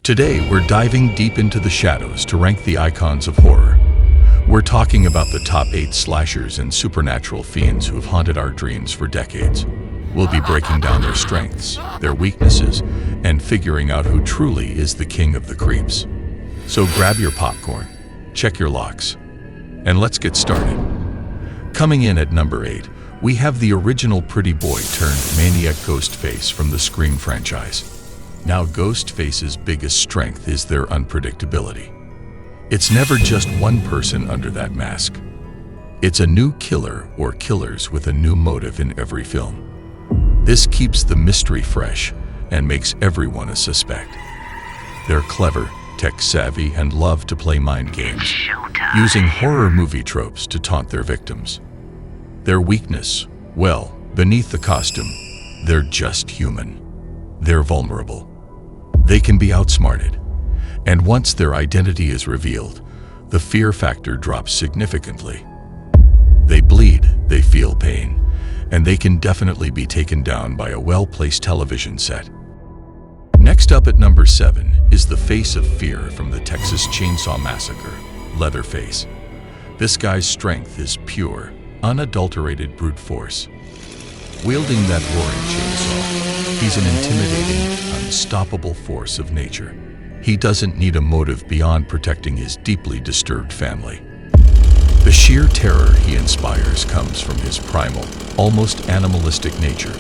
Today, we're diving deep into the shadows to rank the icons of horror. We're talking about the top 8 slashers and supernatural fiends who've haunted our dreams for decades. We'll be breaking down their strengths, their weaknesses, and figuring out who truly is the king of the creeps. So grab your popcorn, check your locks, and let's get started. Coming in at number 8, we have the original pretty boy turned maniac Ghostface from the Scream franchise. Now, Ghostface's biggest strength is their unpredictability. It's never just one person under that mask. It's a new killer or killers with a new motive in every film. This keeps the mystery fresh and makes everyone a suspect. They're clever, tech-savvy, and love to play mind games, using horror movie tropes to taunt their victims. Their weakness, well, beneath the costume, they're just human. They're vulnerable. They can be outsmarted. And once their identity is revealed, the fear factor drops significantly. They bleed, they feel pain, and they can definitely be taken down by a well-placed television set. Next up at number 7 is the face of fear from the Texas Chainsaw Massacre, Leatherface. This guy's strength is pure, unadulterated brute force. Wielding that roaring chainsaw, he's an intimidating, unstoppable force of nature. He doesn't need a motive beyond protecting his deeply disturbed family. The sheer terror he inspires comes from his primal, almost animalistic nature.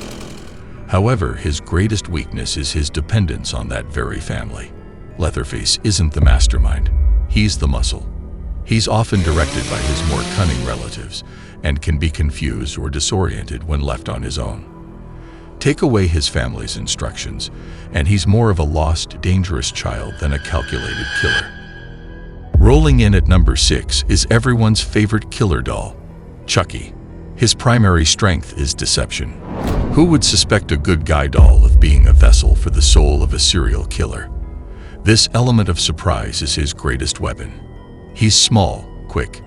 However, his greatest weakness is his dependence on that very family. Leatherface isn't the mastermind, he's the muscle. He's often directed by his more cunning relatives and can be confused or disoriented when left on his own. Take away his family's instructions, and he's more of a lost, dangerous child than a calculated killer. Rolling in at number 6 is everyone's favorite killer doll, Chucky. His primary strength is deception. Who would suspect a good guy doll of being a vessel for the soul of a serial killer? This element of surprise is his greatest weapon. He's small, quick,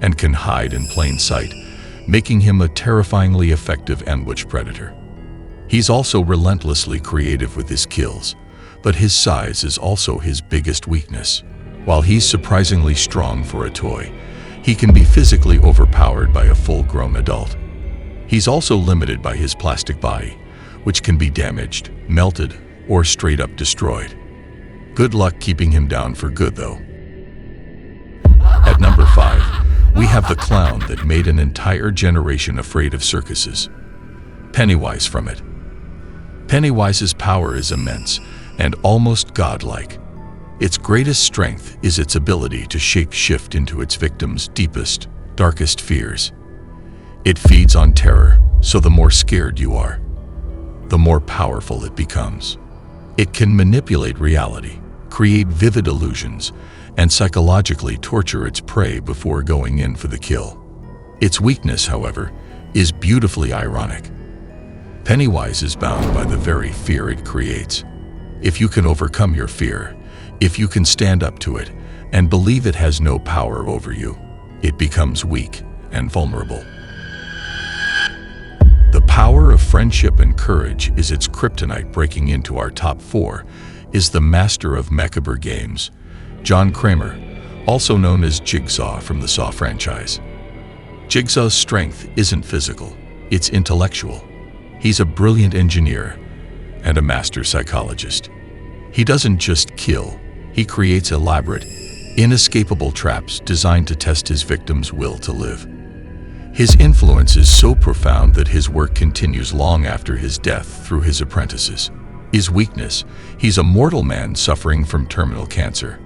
and can hide in plain sight, making him a terrifyingly effective ambush predator. He's also relentlessly creative with his kills, but his size is also his biggest weakness. While he's surprisingly strong for a toy, he can be physically overpowered by a full-grown adult. He's also limited by his plastic body, which can be damaged, melted, or straight up destroyed. Good luck keeping him down for good, though. At number 5, we have the clown that made an entire generation afraid of circuses. Pennywise from it. Pennywise's power is immense and almost godlike. Its greatest strength is its ability to shape-shift into its victims' deepest, darkest fears. It feeds on terror, so the more scared you are, the more powerful it becomes. It can manipulate reality, create vivid illusions, and psychologically torture its prey before going in for the kill. Its weakness, however, is beautifully ironic. Pennywise is bound by the very fear it creates. If you can overcome your fear, if you can stand up to it and believe it has no power over you, it becomes weak and vulnerable. The power of friendship and courage is its kryptonite. Breaking into our top 4 is the master of macabre games, John Kramer, also known as Jigsaw from the Saw franchise. Jigsaw's strength isn't physical, it's intellectual. He's a brilliant engineer and a master psychologist. He doesn't just kill, he creates elaborate, inescapable traps designed to test his victims' will to live. His influence is so profound that his work continues long after his death through his apprentices. His weakness, he's a mortal man suffering from terminal cancer.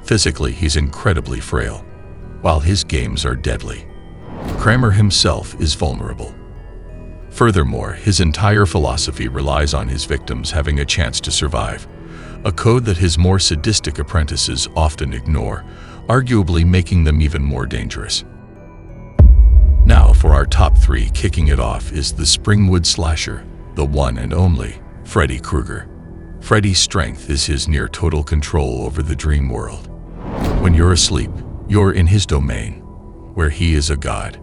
Physically, he's incredibly frail, while his games are deadly. Kramer himself is vulnerable. Furthermore, his entire philosophy relies on his victims having a chance to survive, a code that his more sadistic apprentices often ignore, arguably making them even more dangerous. Now for our top 3, kicking it off is the Springwood slasher, the one and only Freddy Krueger. Freddy's strength is his near total control over the dream world. When you're asleep, you're in his domain, where he is a god.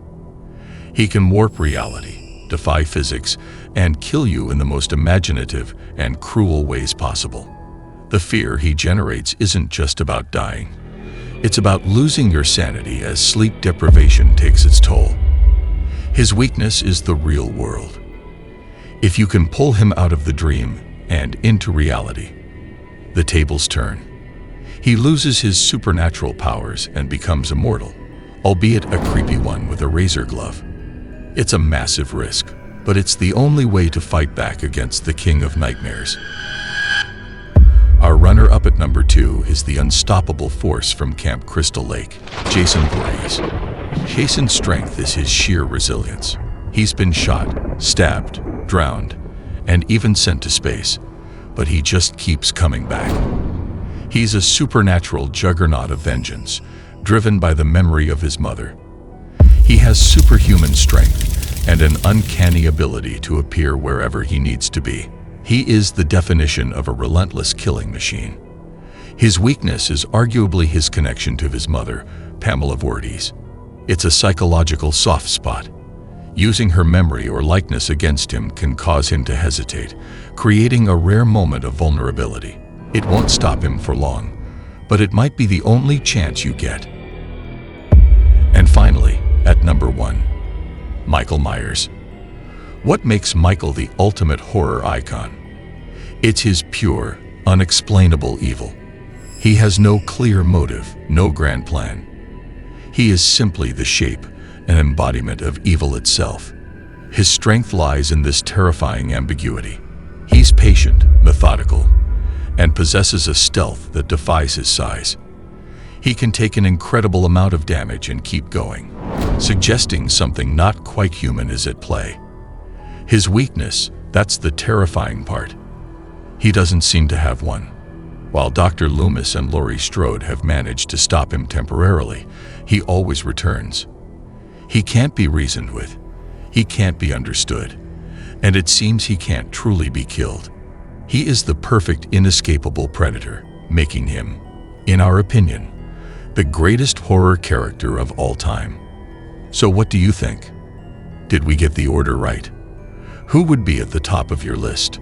He can warp reality, defy physics, and kill you in the most imaginative and cruel ways possible. The fear he generates isn't just about dying. It's about losing your sanity as sleep deprivation takes its toll. His weakness is the real world. If you can pull him out of the dream and into reality, the tables turn. He loses his supernatural powers and becomes immortal, albeit a creepy one with a razor glove. It's a massive risk, but it's the only way to fight back against the King of Nightmares. Our runner-up at number 2 is the unstoppable force from Camp Crystal Lake, Jason Voorhees. Jason's strength is his sheer resilience. He's been shot, stabbed, drowned, and even sent to space, but he just keeps coming back. He's a supernatural juggernaut of vengeance, driven by the memory of his mother. He has superhuman strength and an uncanny ability to appear wherever he needs to be. He is the definition of a relentless killing machine. His weakness is arguably his connection to his mother, Pamela Voorhees. It's a psychological soft spot. Using her memory or likeness against him can cause him to hesitate, creating a rare moment of vulnerability. It won't stop him for long, but it might be the only chance you get. And finally, at number 1, Michael Myers. What makes Michael the ultimate horror icon? It's his pure, unexplainable evil. He has no clear motive, no grand plan. He is simply the shape and embodiment of evil itself. His strength lies in this terrifying ambiguity. He's patient, methodical, and possesses a stealth that defies his size. He can take an incredible amount of damage and keep going, suggesting something not quite human is at play. His weakness, that's the terrifying part. He doesn't seem to have one. While Dr. Loomis and Laurie Strode have managed to stop him temporarily, he always returns. He can't be reasoned with. He can't be understood. And it seems he can't truly be killed. He is the perfect, inescapable predator, making him, in our opinion, the greatest horror character of all time. So what do you think? Did we get the order right? Who would be at the top of your list?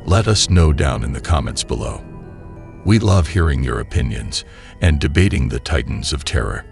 Let us know down in the comments below. We love hearing your opinions and debating the titans of terror.